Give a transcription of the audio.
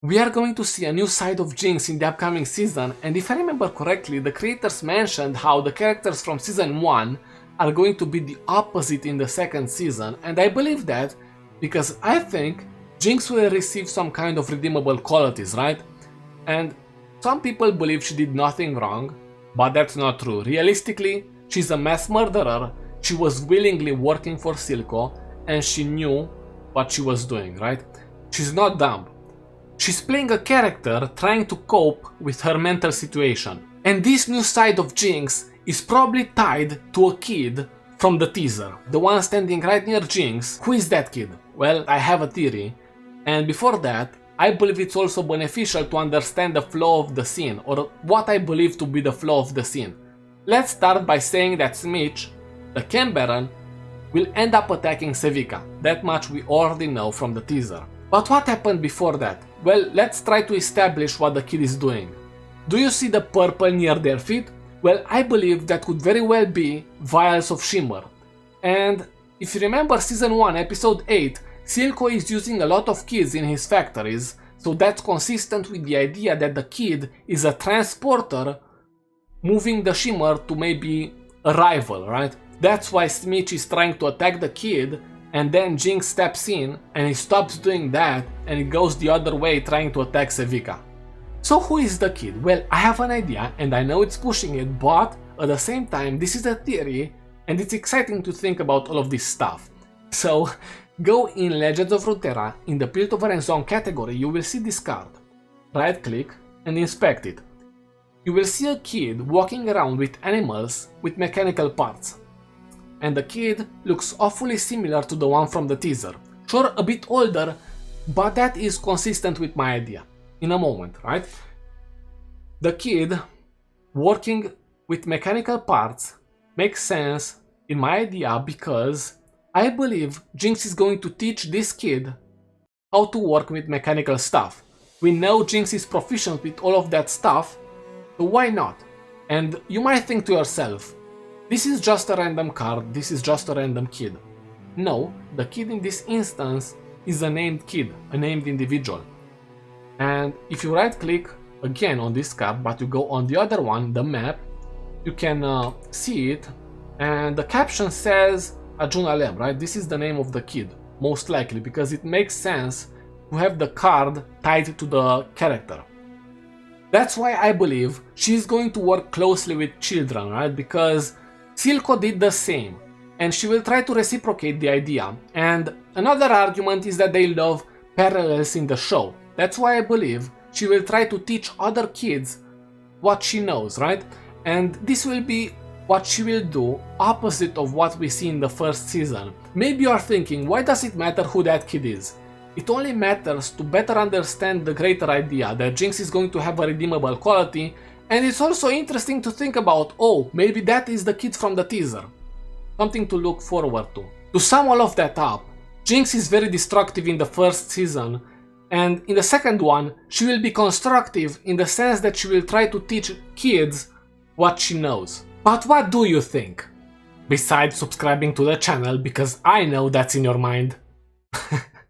We are going to see a new side of Jinx in the upcoming season, and if I remember correctly, the creators mentioned how the characters from season 1 are going to be the opposite in the second season, and I believe that because I think Jinx will receive some kind of redeemable qualities, right? And some people believe she did nothing wrong, but that's not true. Realistically, she's a mass murderer, she was willingly working for Silco, and she knew what she was doing, right? She's not dumb. She's playing a character trying to cope with her mental situation. And this new side of Jinx is probably tied to a kid from the teaser. The one standing right near Jinx. Who is that kid? Well, I have a theory. And before that, I believe it's also beneficial to understand the flow of the scene, or what I believe to be the flow of the scene. Let's start by saying that Smitch, the Chem Baron, will end up attacking Sevika. That much we already know from the teaser. But what happened before that? Well, let's try to establish what the kid is doing. Do you see the purple near their feet? Well, I believe that could very well be vials of shimmer. And if you remember season 1 episode 8, Silco is using a lot of kids in his factories, so that's consistent with the idea that the kid is a transporter moving the shimmer to maybe a rival, right? That's why Smitch is trying to attack the kid, and then Jinx steps in and he stops doing that and he goes the other way trying to attack Sevika. So who is the kid? Well, I have an idea and I know it's pushing it, but at the same time this is a theory and it's exciting to think about all of this stuff. So go in Legends of Runeterra, in the Piltover and Zone category you will see this card. Right click and inspect it. You will see a kid walking around with animals with mechanical parts. And the kid looks awfully similar to the one from the teaser. Sure, a bit older, but that is consistent with my idea. In a moment, right? The kid working with mechanical parts makes sense in my idea because I believe Jinx is going to teach this kid how to work with mechanical stuff. We know Jinx is proficient with all of that stuff, so why not? And you might think to yourself, this is just a random card, this is just a random kid. No, the kid in this instance is a named kid, a named individual. And if you right click again on this card, but you go on the other one, the map, you can see it, and the caption says Ajun Alem, right? This is the name of the kid, most likely, because it makes sense to have the card tied to the character. That's why I believe she's going to work closely with children, right? Because Silco did the same, and she will try to reciprocate the idea. And another argument is that they love parallels in the show. That's why I believe she will try to teach other kids what she knows, right? And this will be what she will do opposite of what we see in the first season. Maybe you are thinking, why does it matter who that kid is? It only matters to better understand the greater idea that Jinx is going to have a redeemable quality, and it's also interesting to think about, oh, maybe that is the kid from the teaser. Something to look forward to. To sum all of that up, Jinx is very destructive in the first season, and in the second one, she will be constructive in the sense that she will try to teach kids what she knows. But what do you think? Besides subscribing to the channel, because I know that's in your mind.